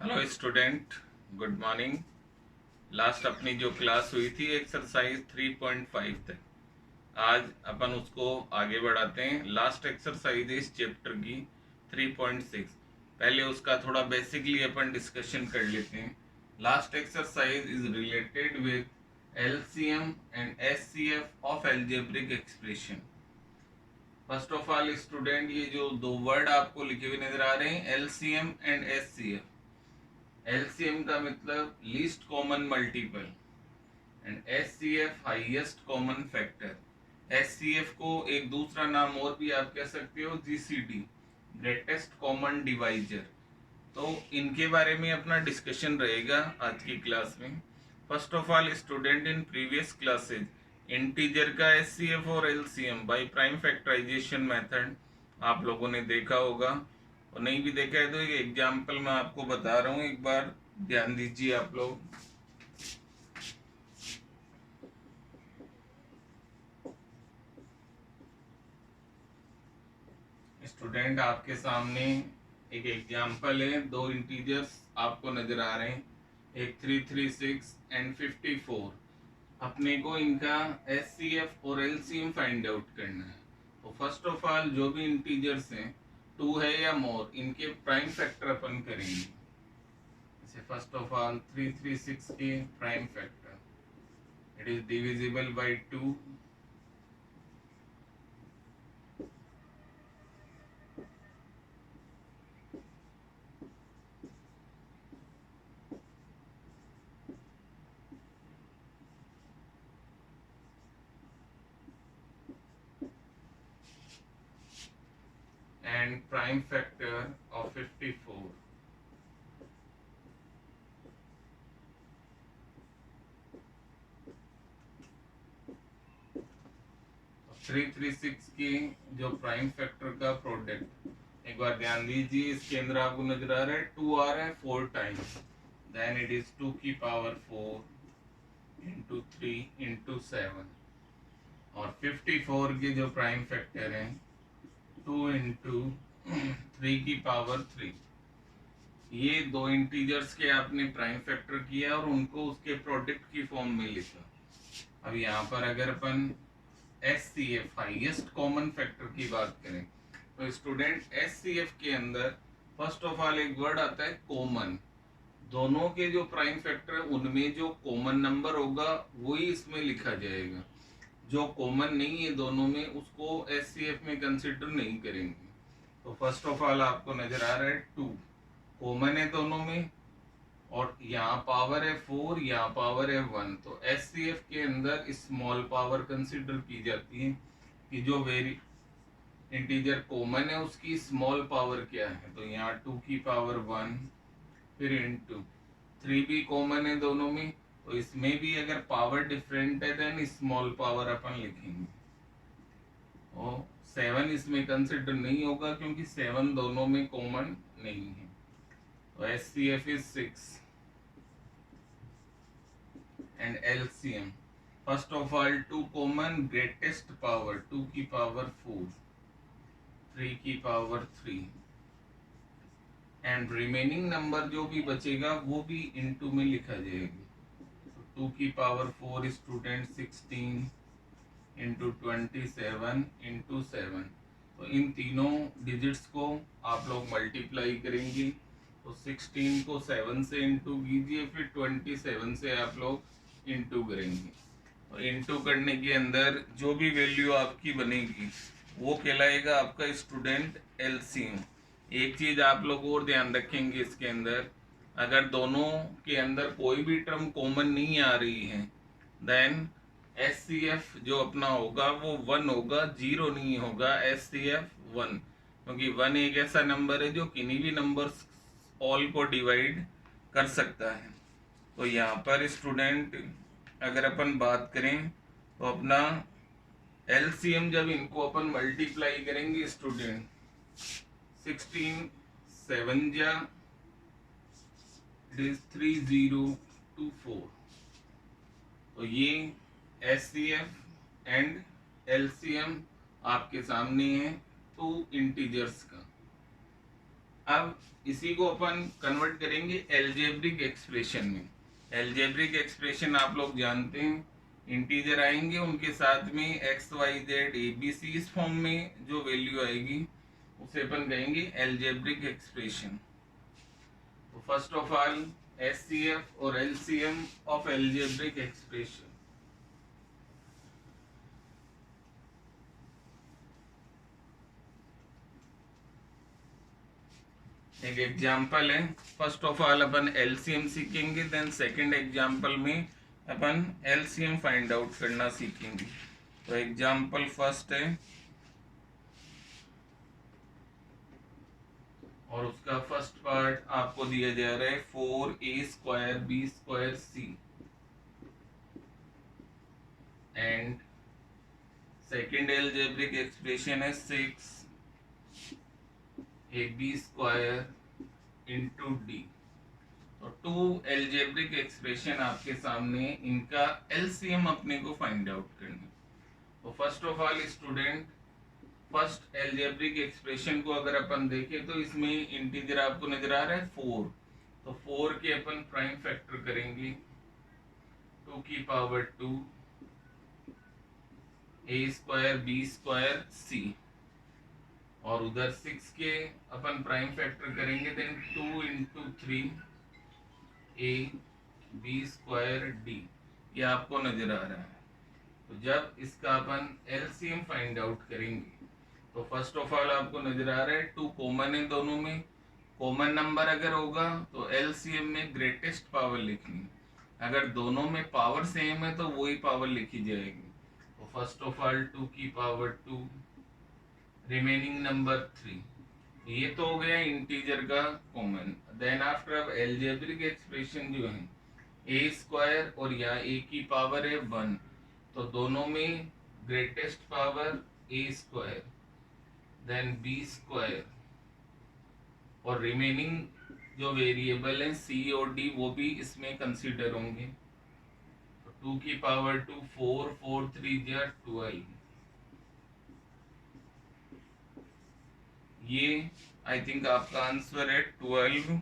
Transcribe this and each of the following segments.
Hello student, good morning. Last अपनी जो class हुई थी एक्सरसाइज 3.5 तक, आज अपन उसको आगे बढ़ाते हैं। लास्ट एक्सरसाइज इस चैप्टर की 3.6। पहले उसका थोड़ा बेसिकली अपन डिस्कशन कर लेते हैं। Last exercise is related with LCM and HCF of algebraic expression. First of all student, ये जो दो वर्ड आपको लिखे हुए नजर आ रहे हैं, एलसीएम एंड एचसीएफ। एलसीएम का मतलब least common multiple and HCF highest common factor. HCF को एक दूसरा नाम और भी आप कह सकते हो, जीसीडी, ग्रेटेस्ट कॉमन डिवाइजर। तो इनके बारे में अपना डिस्कशन रहेगा आज की क्लास में। First of all student, in previous classes integer का एचसीएफ और LCM by prime factorisation method आप लोगों ने देखा होगा, और नहीं भी देखा है तो एक एग्जांपल मैं आपको बता रहा हूँ, एक बार ध्यान दीजिए आप लोग। स्टूडेंट, आपके सामने एक एग्जांपल है, दो इंटीजर्स आपको नजर आ रहे हैं, एक 336 एंड 54। अपने को इनका एचसीएफ और एलसीएम फाइंड आउट करना है। तो फर्स्ट ऑफ ऑल जो भी इंटीजर्स हैं, 2 है या मोर, इनके प्राइम फैक्टर अपन करेंगे। जैसे फर्स्ट ऑफ ऑल 336 के prime factor, it is divisible by 2, and prime factor of 54. 336 की जो प्राइम फैक्टर का प्रोडक्ट, एक बार ध्यान दीजिए, इसके अंदर आपको नजर आ रहा है 2 आ रहा है 4 टाइम्स, देन इट इज 2 की पावर 4 इंटू 3 इंटू 7। और 54 के जो प्राइम फैक्टर हैं 2 इंटू 3 की पावर 3। ये दो इंटीजर्स के आपने प्राइम फैक्टर किया और उनको उसके प्रोडक्ट की फॉर्म में लिखा। अब यहाँ पर अगर अपन एचसीएफ हाईएस्ट कॉमन फैक्टर की बात करें तो स्टूडेंट एचसीएफ के अंदर फर्स्ट ऑफ ऑल एक वर्ड आता है कॉमन। दोनों के जो प्राइम फैक्टर है उनमें जो कॉमन नंबर होगा वही इसमें लिखा जाएगा। जो कॉमन नहीं है दोनों में उसको एचसीएफ में कंसिडर नहीं करेंगे। तो फर्स्ट ऑफ ऑल आपको नजर आ रहा है 2 कॉमन है दोनों में, और यहाँ पावर है 4, यहाँ पावर है 1। तो एचसीएफ के अंदर स्मॉल पावर कंसिडर की जाती है कि जो वेरी इंटीजर कॉमन है उसकी स्मॉल पावर क्या है। तो यहाँ 2 की पावर 1, फिर इंटू 3 भी कॉमन है दोनों में, तो इसमें भी अगर पावर डिफरेंट है देन स्मॉल पावर अपन लिखेंगे। और 7 इसमें कंसिडर नहीं होगा क्योंकि 7 दोनों में कॉमन नहीं है। तो HCF is 6 and LCM. First of all 2 common, greatest power 2 की पावर 4, 3 की पावर 3, एंड रिमेनिंग नंबर जो भी बचेगा वो भी इनटू में लिखा जाएगा। तो 2 की पावर 4 स्टूडेंट 16 इंटू 27 इंटू 7। तो इन तीनों डिजिट्स को आप लोग मल्टीप्लाई करेंगे। तो 16 को 7 से इंटू कीजिए, फिर 27 से आप लोग इंटू करेंगे। और इंटू करने के अंदर जो भी वैल्यू आपकी बनेगी वो कहलाएगा आपका स्टूडेंट एलसीएम। एक चीज आप लोग और ध्यान रखेंगे इसके अंदर, अगर दोनों के अंदर कोई भी टर्म कॉमन नहीं आ रही है देन एचसीएफ जो अपना होगा वो 1 होगा, 0 नहीं होगा। एचसीएफ 1, क्योंकि 1 एक ऐसा नंबर है जो किन्हीं भी नंबर्स ऑल को डिवाइड कर सकता है। तो यहाँ पर स्टूडेंट अगर अपन बात करें तो अपना एलसीएम जब इनको अपन मल्टीप्लाई करेंगे स्टूडेंट, 16 7 जा इट इज 3024। तो ये एचसीएफ एंड एलसीएम आपके सामने है 2 इंटीजर्स का। अब इसी को अपन कन्वर्ट करेंगे एल्जेब्रिक एक्सप्रेशन में। एल्जेब्रिक एक्सप्रेशन आप लोग जानते हैं, इंटीजर आएंगे उनके साथ में X Y Z A B C, इस फॉर्म में जो वैल्यू आएगी उसे अपन कहेंगे एल्जेब्रिक एक्सप्रेशन। तो फर्स्ट ऑफ ऑल एचसीएफ और एलसीएम ऑफ एल्जेब्रिक एक्सप्रेशन। एक एग्जाम्पल है, फर्स्ट ऑफ ऑल अपन एलसीएम सीखेंगे, देन सेकंड एग्जाम्पल में अपन एलसीएम फाइंड आउट करना सीखेंगे। तो एग्जाम्पल फर्स्ट है और उसका फर्स्ट पार्ट आपको दिया जा रहा है 4a² b² c and second algebraic expression है 6ab² इंटू डी। तो टू एल्जेब्रिक एक्सप्रेशन आपके सामने, इनका एलसीएम अपने को फाइंड आउट करना। तो first of all student, first algebraic expression को अगर अपन देखें तो इसमें इंटीजर आपको नजर आ रहा है 4। तो 4 के अपन प्राइम फैक्टर करेंगे 2 a² b² c, और उधर 6 के अपन प्राइम फैक्टर करेंगे then 2 into 3 a b² d, ये आपको नजर आ रहा है। तो जब इसका अपन एलसीएम फाइंड आउट करेंगे तो फर्स्ट ऑफ ऑल आपको नजर आ रहा है 2 कॉमन है दोनों में। कॉमन नंबर अगर होगा तो एलसीएम में ग्रेटेस्ट पावर लिखनी, अगर दोनों में पावर सेम है तो वही पावर लिखी जाएगी। तो first of all 2 remaining number 3, ये तो हो गया इंटीजर का कॉमन। देन आफ्टर अब एल्जेब्रिक एक्सप्रेशन जो है a² और या a की पावर है 1, तो दोनों में greatest power a², then b², और रिमेनिंग जो वेरिएबल है c और d वो भी इसमें कंसीडर होंगे। तो 2 की पावर 2 4 4 3 12, ये आई थिंक आपका आंसर है 12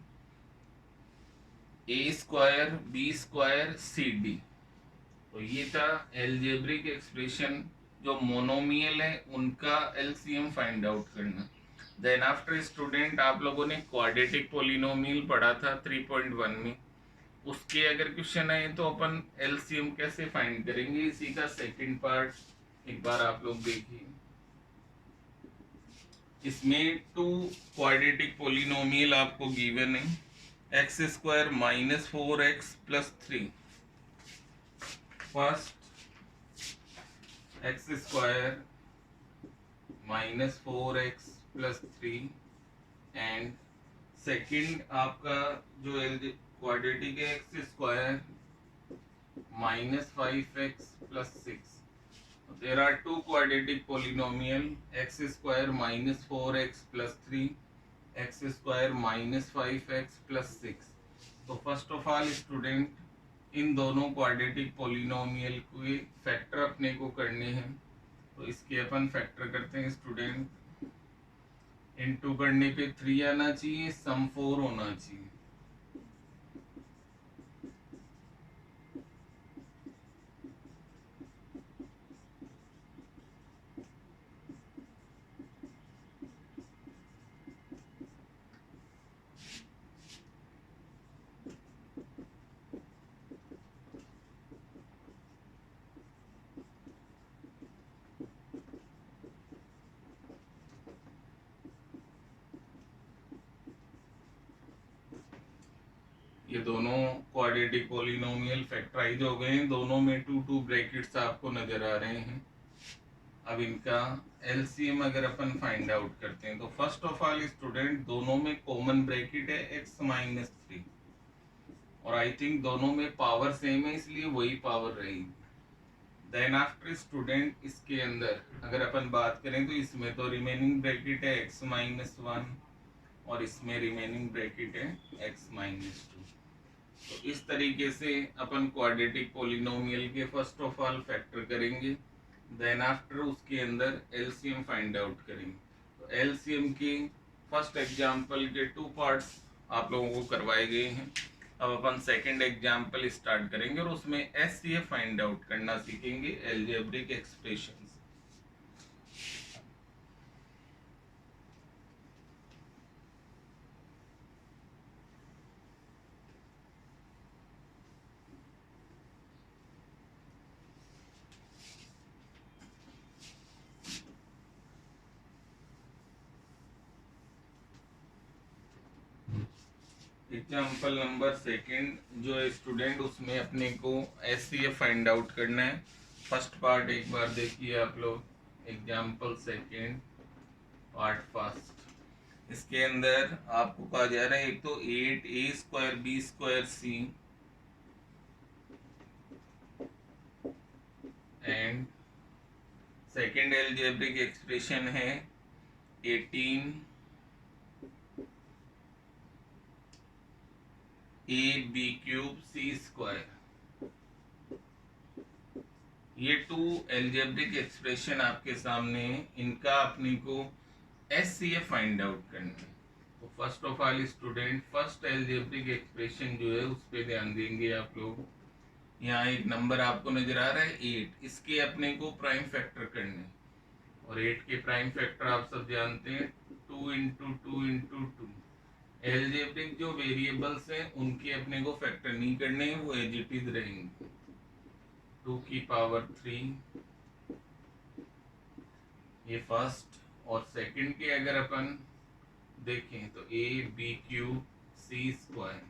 a² b² c d। तो ये था एल्जेब्रिक एक्सप्रेशन जो मोनोमियल है उनका एलसीएम फाइंड आउट करना। देन आफ्टर स्टूडेंट, आप लोगों ने क्वाड्रेटिक पोलिनोमियल पढ़ा था 3.1 में, उसके अगर क्वेश्चन आए तो अपन एलसीएम कैसे फाइंड करेंगे, इसी का सेकंड पार्ट एक बार आप लोग देखिए। इसमें 2 क्वाड्रेटिक पोलिनोमियल आपको गिवन है, x² - 4x + 3, first x² - 4x + 3 and second आपका जो क्वाड्रेटिक है x² - 5x + 6। There are two quadratic polynomial x² - 4x + 3, x² - 5x + 6। तो फर्स्ट ऑफ ऑल स्टूडेंट, इन दोनों क्वाड्रेटिक पोलिनोमियल के फैक्टर अपने को करने हैं। तो इसके अपन फैक्टर करते हैं स्टूडेंट। इनटू करने पे 3 आना चाहिए, सम 4 होना चाहिए। ये दोनों क्वाड्रेटिक पोलिनोमियल फैक्टराइज हो गए हैं, दोनों में 2 ब्रैकेट्स आपको नजर आ रहे हैं। अब इनका एलसीएम अगर अपन फाइंड आउट करते हैं तो फर्स्ट ऑफ ऑल स्टूडेंट, दोनों में कॉमन ब्रैकेट है x - 3, और आई थिंक दोनों में पावर सेम है इसलिए वही पावर रहेगी। देन आफ्टर स्टूडेंट, इसके अंदर अगर अपन बात करें तो इसमें तो रिमेनिंग ब्रैकेट है x - 1 और इसमें रिमेनिंग ब्रैकेट है x - 2। तो इस तरीके से अपन क्वाड्रेटिक पोलिनोमियल के फर्स्ट ऑफ ऑल फैक्टर करेंगे, देन आफ्टर उसके अंदर एलसीएम फाइंड आउट करेंगे। तो एलसीएम की फर्स्ट एग्जाम्पल के 2 पार्ट्स आप लोगों को करवाए गए हैं। अब अपन सेकंड एग्जाम्पल स्टार्ट करेंगे और उसमें एससीएफ फाइंड आउट करना सीखेंगे, algebraic expressions. Example number second जो है स्टूडेंट, उसमें अपने को एससीएफ फाइंड आउट करना है। फर्स्ट पार्ट एक बार देखिए आप लोग, एग्जाम्पल सेकंड पार्ट फर्स्ट। इसके अंदर आपको कहा जा रहा है एक तो 8a² b² c and second algebraic expression है 18 ab³ c²। ये 2 अलजेब्रिक एक्सप्रेशन आपके सामने है, इनका अपने को एससीएफ फाइंड आउट करना है। तो first of all student, first algebraic expression जो है उस पर ध्यान देंगे आप लोग। यहाँ एक नंबर आपको नजर आ रहा है 8, इसके अपने को प्राइम फैक्टर करने हैं। और 8 के प्राइम फैक्टर आप सब जानते हैं 2 इंटू 2 इंटू 2। अलजेब्रिक जो वेरिएबल्स हैं उनके अपने को फैक्टर नहीं करने हैं, वो एज इट इज रहेंगे। 2 की पावर 3 ये फर्स्ट, और सेकंड के अगर अपन देखें तो ab³ c²।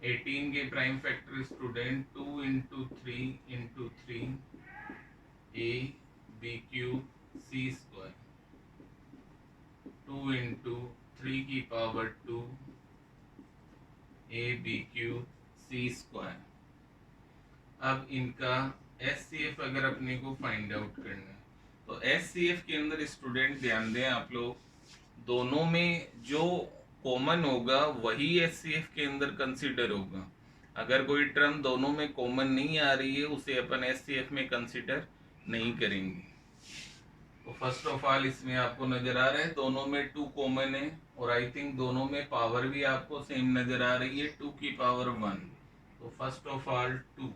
18 के prime factor student 2 into 3 into 3 ab³ c²। 2 into 3 की पावर 2 ab³ c²। अब इनका एससीएफ अगर अपने को फाइंड आउट करना है तो एससीएफ के अंदर स्टूडेंट ध्यान दें आप लोग, दोनों में जो कॉमन होगा वही एससीएफ के अंदर कंसीडर होगा। अगर कोई टर्म दोनों में कॉमन नहीं आ रही है उसे अपन एससीएफ में कंसीडर नहीं करेंगे। तो फर्स्ट ऑफ ऑल इसमें आपको नजर आ रहा है दोनों में 2 कॉमन है, और आई थिंक दोनों में पावर भी आपको सेम नजर आ रही है 2 की पावर 1। तो फर्स्ट ऑफ ऑल 2।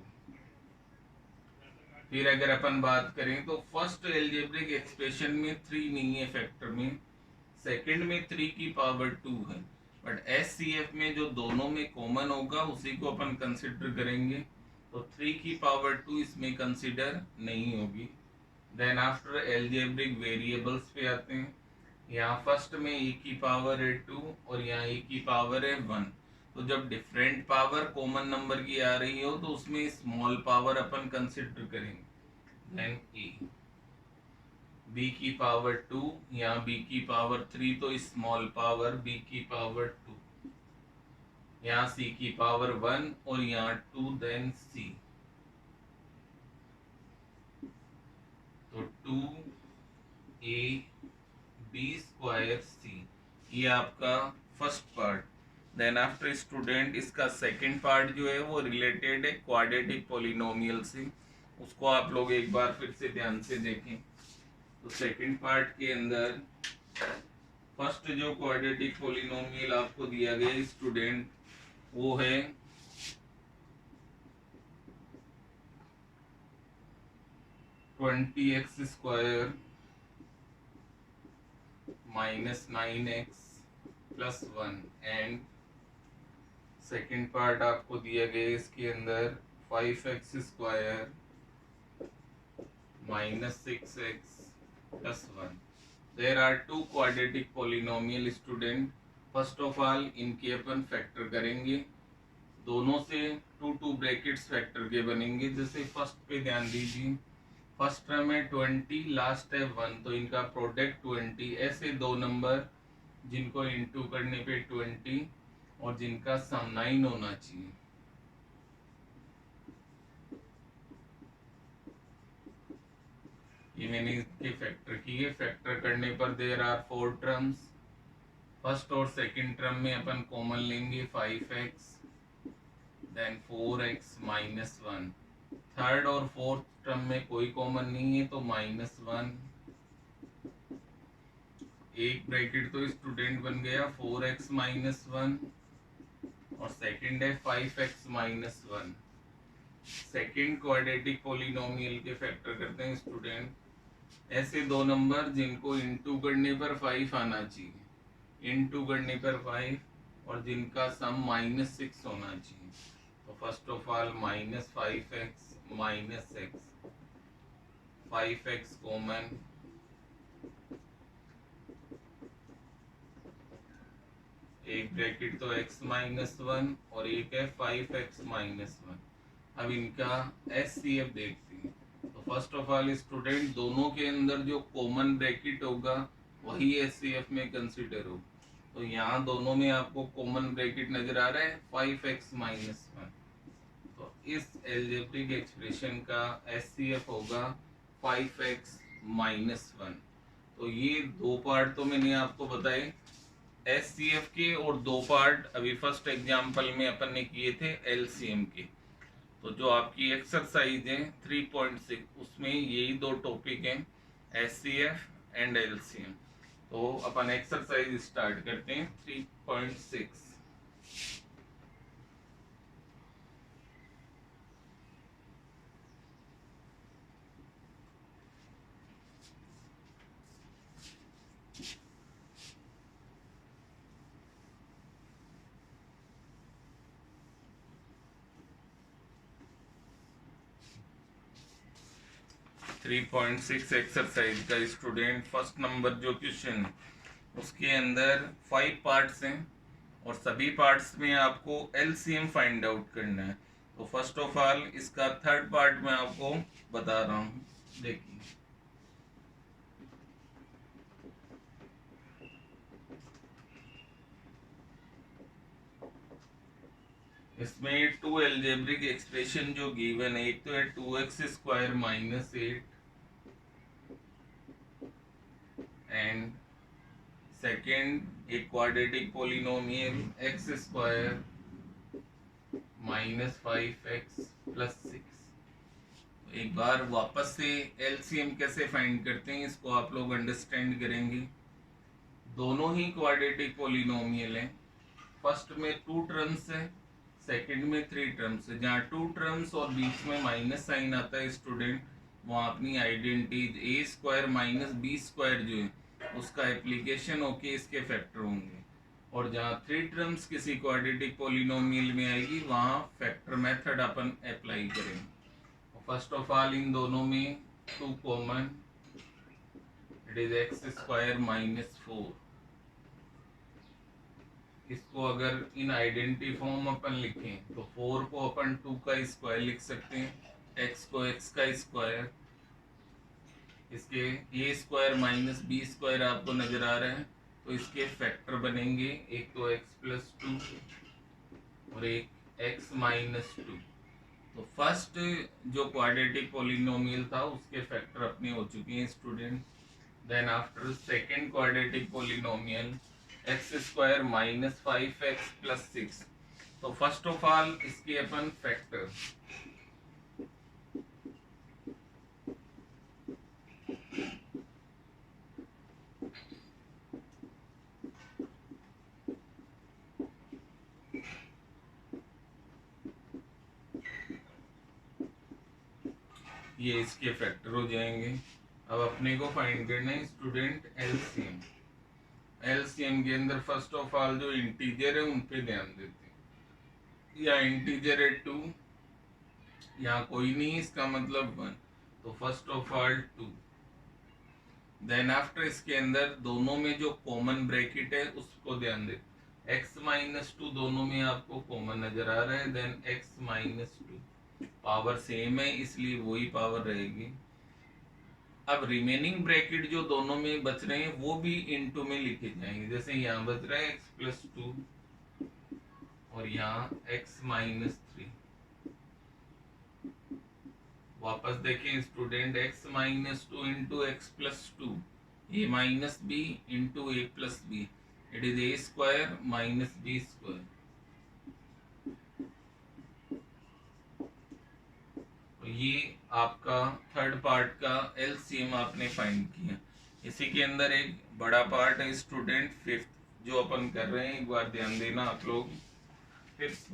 फिर अगर अपन बात करें तो फर्स्ट अलजेब्रिक एक्सप्रेशन में 3 नहीं है फैक्टर में, सेकंड में 3 की पावर 2 है, बट एससीएफ में जो दोनों में कॉमन होगा उसी को अपन कंसिडर करेंगे। तो 3 की पावर 2 इसमें कंसिडर नहीं होगी। देन आफ्टर अलजेब्रिक वेरिएबल्स पे आते हैं। यहाँ फर्स्ट में ए की पावर है 2 और यहाँ ए की पावर है 1। तो जब डिफरेंट पावर कॉमन नंबर की आ रही हो तो उसमें स्मॉल पावर अपन कंसिडर करेंगे। देन ए, बी की पावर 2, यहाँ बी की पावर 3 तो स्मॉल पावर बी की पावर 2, यहाँ सी की पावर 1 और यहाँ 2, देन सी। तो 2ab² ये आपका first part. Then after student इसका सेकंड पार्ट जो है वो रिलेटेड है क्वाड्रेटिक पॉलिनोमियल से, उसको आप लोग एक बार फिर से ध्यान से देखें। तो सेकंड पार्ट के अंदर फर्स्ट जो क्वाड्रेटिक पॉलिनोमियल आपको दिया गया स्टूडेंट वो है 20x² minus 9x plus 1 and second part आपको दिया गया इसके अंदर 5x² minus 6x plus 1। There are 2 quadratic polynomial student. First of all इनके अपन फैक्टर करेंगे, दोनों से 2 ब्रैकेट्स फैक्टर के बनेंगे। जैसे फर्स्ट पे ध्यान दीजिए, फर्स्ट टर्म है 20, लास्ट है 1, तो इनका प्रोडक्ट 20। ऐसे 2 नंबर जिनको इंटू करने पे 20 और जिनका सम 9 होना चाहिए। ये मैंने इसके फैक्टर किए, फैक्टर करने पर देयर आर 4 टर्म्स। फर्स्ट और सेकंड टर्म में अपन कॉमन लेंगे 5x, then 4x minus 1। Third और फोर्थ टर्म में कोई कॉमन नहीं है तो -1, एक ब्रैकेट तो स्टूडेंट बन गया 4x-1 और सेकंड है 5x-1। सेकंड क्वाड्रेटिक पॉलिनोमियल के फैक्टर करते हैं स्टूडेंट। ऐसे दो नंबर जिनको इंटू करने पर 5 आना चाहिए, इंटू करने पर 5, और जिनका सम -6 होना चाहिए। तो first of all -5x -x, 5x common, एक ब्रैकेट तो x-1 और एक है 5x-1। अब इनका SCF देखते हैं। तो फर्स्ट ऑफ ऑल स्टूडेंट दोनों के अंदर जो कॉमन ब्रैकेट होगा वही SCF में कंसीडर हो। तो यहाँ दोनों में आपको कॉमन ब्रैकेट नजर आ रहा है 5x-1। तो इस एल्जेब्रिक एक्सप्रेशन का SCF होगा 5x-1। तो ये दो पार्ट तो मैंने आपको बताए SCF के, और दो पार्ट अभी फर्स्ट एग्जाम्पल में अपन ने किए थे LCM के। तो जो आपकी एक्सरसाइज है 3.6 उसमें यही दो टॉपिक हैं, SCF एंड LCM। तो अपन एक्सरसाइज स्टार्ट करते हैं 3.6। 3.6 एक्सरसाइज का स्टूडेंट फर्स्ट नंबर जो क्वेश्चन उसके अंदर 5 पार्ट्स हैं और सभी पार्ट्स में आपको LCM फाइंड आउट करना है। तो फर्स्ट ऑफ ऑल इसका थर्ड पार्ट मैं आपको बता रहा हूँ, देखिए। इसमें टू एल्जेब्रिक एक्सप्रेशन जो गिवन है, एक तो है 2x² -8 एंड सेकेंड एक क्वाड्रेटिक पोलिनोमियल x² -5x + 6। एक बार वापस से LCM कैसे फाइंड करते हैं इसको आप लोग अंडरस्टैंड करेंगे। दोनों ही क्वाड्रेटिक पोलिनोमियल हैं। फर्स्ट में 2 टर्म्स है, सेकंड में 3 टर्म्स है। जहाँ 2 टर्म्स और बीच में माइनस साइन आता है स्टूडेंट, वहाँ अपनी आइडेंटिटी a² - b² जो है उसका एप्लीकेशन होके इसके फैक्टर होंगे। और जहाँ 3 टर्म्स किसी क्वाड्रेटिक पॉलिनोमियल में आएगी वहाँ फैक्टर मेथड अपन अप्लाई करेंगे। फर्स्ट ऑफ ऑल इन दोनों में 2 कॉमन, इट इज x² - 4। इसको अगर इन आइडेंटिटी फॉर्म अपन लिखें तो 4 को अपन 2 का स्क्वायर लिख सकते हैं, x को x का स्क्वायर। इसके a² - b² आपको नजर आ रहा है, तो इसके फैक्टर बनेंगे, एक तो x + 2 और एक x - 2। तो फर्स्ट जो क्वाड्रेटिक पॉलिनोमियल था उसके फैक्टर अपने हो चुके हैं student. Then after second quadratic polynomial x² - 5x + 6। तो फर्स्ट ऑफ ऑल इसके अपन फैक्टर, ये इसके फैक्टर हो जाएंगे। अब अपने को फाइंड करना है स्टूडेंट LCM। LCM के अंदर फर्स्ट ऑफ ऑल जो इंटीजर है उन पे ध्यान देते हैं। या इंटीजर है 2, यहाँ कोई नहीं, इसका मतलब 1। तो first of all 2। Then after इसके अंदर दोनों में जो कॉमन ब्रैकेट है उसको ध्यान दे, x - 2 दोनों में आपको कॉमन नजर आ रहा है। देन x - 2 पावर सेम है इसलिए वही पावर रहेगी। अब रिमेनिंग ब्रैकेट जो दोनों में बच रहे हैं वो भी इनटू में लिखे जाएंगे। जैसे यहाँ बच रहा है x + 2 और यहाँ x - 3। वापस देखें student, x - 2 × x + 2, a - b × a + b, it is a² - b²। तो ये आपका थर्ड पार्ट का LCM आपने फाइंड किया। इसी के अंदर एक बड़ा पार्ट है स्टूडेंट फिफ्थ, जो अपन कर रहे हैं एक बार ध्यान देना आप लोग। फिफ्थ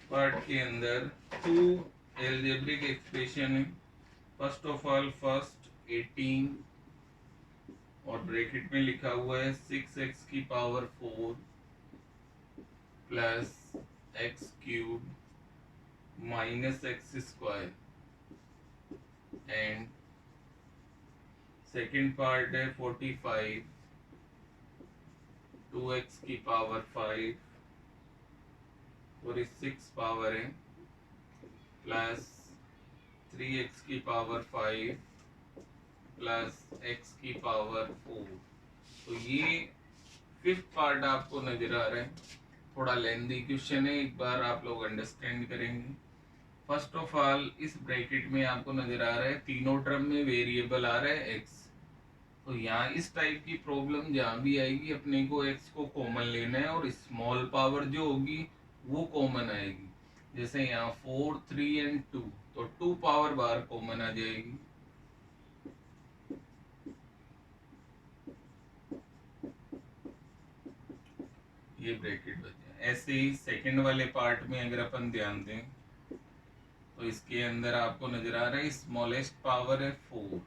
पार्ट के अंदर टू एल्जेब्रिक एक्सप्रेशन है। फर्स्ट ऑफ ऑल फर्स्ट 18 और ब्रैकेट में लिखा हुआ है 6x की power 4 plus x cube minus x square, and second part है 45 2x की पावर 5 और इस 6 पावर है प्लस 3x की पावर 5 प्लस x की पावर 4। तो ये फिफ्थ पार्ट आपको नजर आ रहा है। थोड़ा लेंदी क्वेश्चन है, एक बार आप लोग अंडरस्टैंड करेंगे। फर्स्ट ऑफ ऑल इस ब्रैकेट में आपको नजर आ रहा है तीनों टर्म में वेरिएबल आ रहा है x। तो यहाँ इस टाइप की प्रॉब्लम जहाँ भी आएगी अपने को x को कॉमन लेना है और स्मॉल पावर जो होगी वो कॉमन आएगी। जैसे यहाँ 4 3 एंड 2, तो 2 पावर बाहर कॉमन आ जाएगी। ये ब्रैकेट बच जाए। ऐसे ही सेकंड वाले पार्ट में अगर अपन ध्यान दें तो इसके अंदर आपको नजर आ रहा है स्मॉलेस्ट पावर है 4,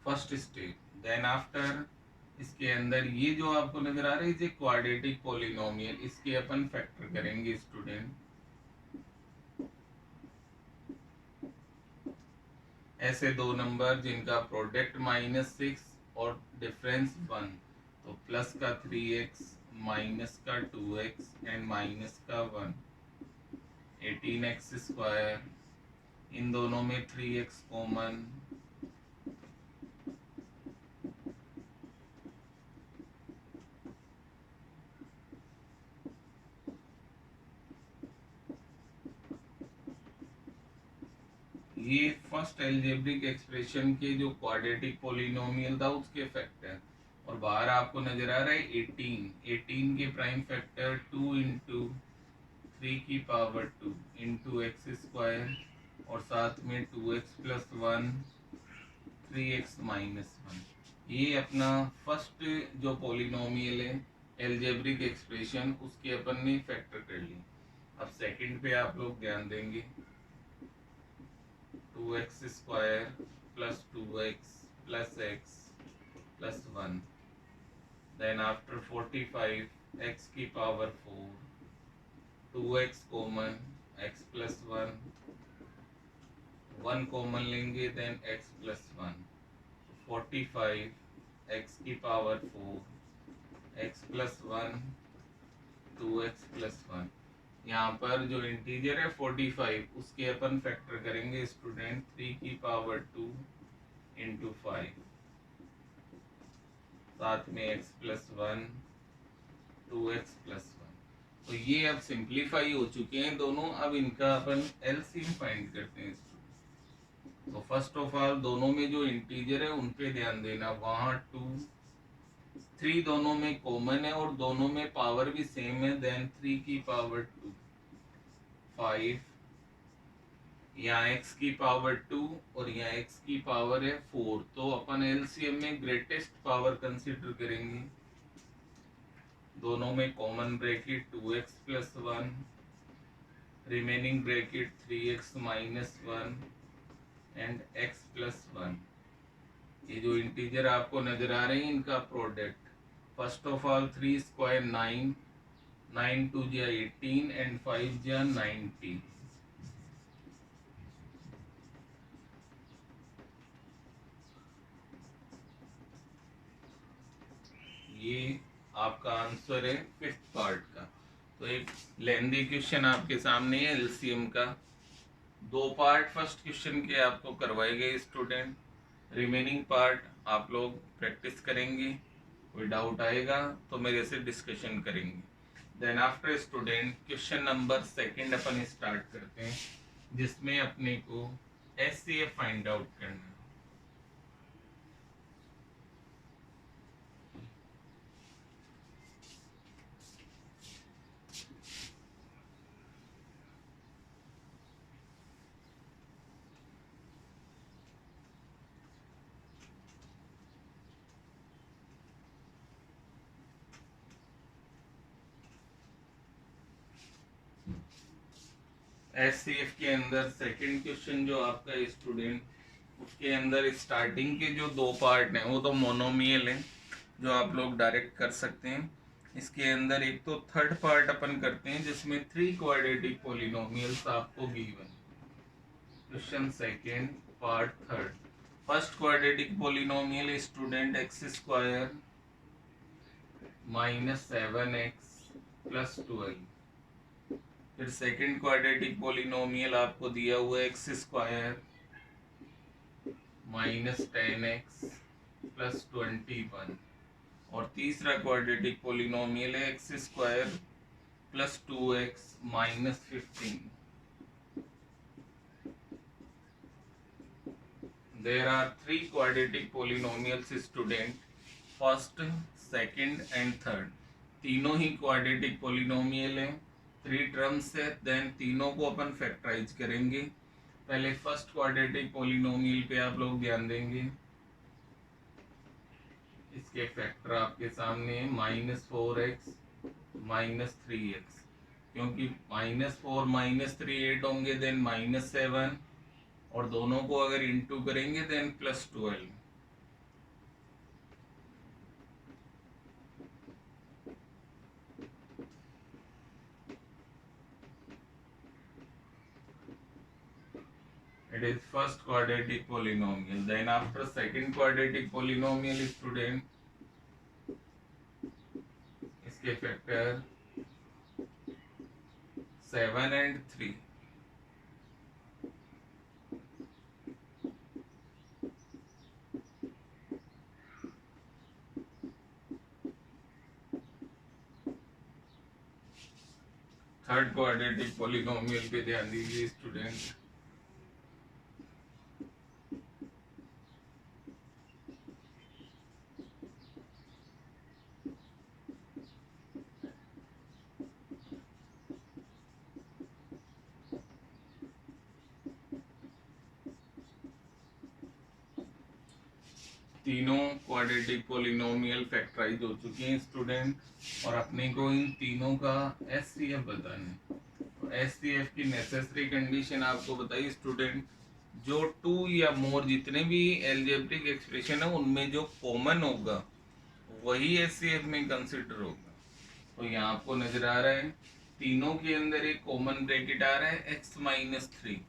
फर्स्ट स्टेप। देन आफ्टर इसके अंदर ये जो आपको नजर आ रहा है ये क्वाड्रेटिक पॉलिनोमियल, इसके अपन फैक्टर करेंगे स्टूडेंट। ऐसे दो नंबर जिनका प्रोडक्ट -6 और डिफरेंस 1, तो प्लस का 3x माइनस का 2x एंड माइनस का 1, 18x स्क्वायर। इन दोनों में 3x कॉमन, ये फर्स्ट एल्जेब्रिक एक्सप्रेशन के जो क्वाड्रेटिक पॉलिनोमियल था उसके फैक्टर। और बाहर आपको नजर आ रहा है 18 के प्राइम फैक्टर 2 इंटू 3 की पावर 2 इंटू एक्स स्क्वायर और साथ में 2x प्लस 1 3x माइनस 1। ये अपना फर्स्ट जो पॉलिनोमियल है एल्जेब्रिक एक्सप्रेशन उसके अपन ने फैक्टर कर ली। अब सेकंड पे आप लोग ध्यान देंगे 2x square plus 2x plus x plus 1। Then after 45 x की power 4, 2x common, x plus 1, 1 common लेंगे देन x प्लस 1, 45 x की power 4, x plus 1, 2x plus 1। यहाँ पर जो इंटीजर है 45 उसके अपन फैक्टर करेंगे स्टूडेंट 3 की पावर 2 इंटू 5, साथ में x प्लस 1 2x प्लस 1। तो ये अब सिंप्लीफाई हो चुके हैं दोनों। अब इनका अपन एलसीएम फाइंड करते हैं। तो फर्स्ट ऑफ ऑल दोनों में जो इंटीजर है उन पे ध्यान देना। वहाँ 2 3 दोनों में कॉमन है और दोनों में पावर भी सेम है। देन 3 की पावर 2 5, यहाँ x की पावर 2 और यहाँ x की पावर है 4। तो अपन एलसीएम में ग्रेटेस्ट पावर कंसीडर करेंगे। दोनों में common bracket 2x plus 1, remaining bracket 3x minus 1 and x plus 1। ये जो इंटीजर आपको नजर आ रहे हैं इनका product. First of all 3 square 9, 9 2 जा 18 एंड 5 जा 90। ये आपका आंसर है फिफ्थ पार्ट का। तो एक लेंदी क्वेश्चन आपके सामने है एलसीएम का। 2 पार्ट फर्स्ट क्वेश्चन के आपको करवाए गए स्टूडेंट। रिमेनिंग पार्ट आप लोग प्रैक्टिस करेंगे, कोई डाउट आएगा तो मेरे से डिस्कशन करेंगे। Then after student question number second अपन स्टार्ट करते हैं, जिसमें अपने को एचसीएफ फाइंड आउट करना है। एससीएफ के अंदर सेकंड क्वेश्चन जो आपका स्टूडेंट, उसके अंदर स्टार्टिंग के जो दो पार्ट हैं वो तो मोनोमियल हैं जो आप लोग डायरेक्ट कर सकते हैं। इसके अंदर एक तो थर्ड पार्ट अपन करते हैं जिसमें 3 क्वाड्रेटिक पॉलिनोमियल्स आपको given. Question second part third. First quadratic polynomial student x square -7x + 12। फिर सेकंड क्वाड्रेटिक पॉलिनोमियल आपको दिया हुआ है एक्स स्क्वायर -10x + 21। और तीसरा क्वाड्रेटिक पॉलिनोमियल है x square + 2x - 15। There are 3 quadratic polynomials student, first, second and third। तीनों ही quadratic polynomial हैं, 3 टर्म्स है, देन तीनों को अपन फैक्टराइज करेंगे। पहले फर्स्ट क्वाड्रेटिक पॉलिनोमियल पे आप लोग ध्यान देंगे। इसके फैक्टर आपके सामने है -4x -3x, क्योंकि -4 -3 8 होंगे, देन -7 और दोनों को अगर इंटू करेंगे then +12। It is first quadratic polynomial. Then after second quadratic polynomial student, इसके factor 7 and 3। Third quadratic polynomial पे ध्यान दीजिए स्टूडेंट। तीनों क्वाड्रेटिक पॉलिनोमियल फैक्टराइज हो चुके हैं स्टूडेंट, और अपने को इन तीनों का एचसीएफ बताना है। तो एचसीएफ की नेसेसरी कंडीशन आपको बताइए स्टूडेंट, जो 2 या मोर जितने भी एल्जेब्रिक एक्सप्रेशन है उनमें जो कॉमन होगा वही एचसीएफ में कंसिडर होगा। तो यहाँ आपको नजर आ रहा है तीनों के अंदर एक कॉमन ब्रैकेट आ रहा है x-3,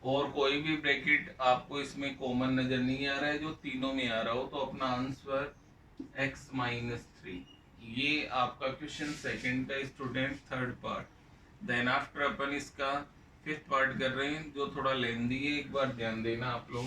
और कोई भी ब्रैकेट आपको इसमें कॉमन नजर नहीं आ रहा है जो तीनों में आ रहा हो, तो अपना आंसर x-3। ये आपका क्वेश्चन सेकंड का student third part. Then after अपन इसका फिफ्थ पार्ट कर रहे हैं जो थोड़ा लेंदी है, एक बार ध्यान देना आप लोग।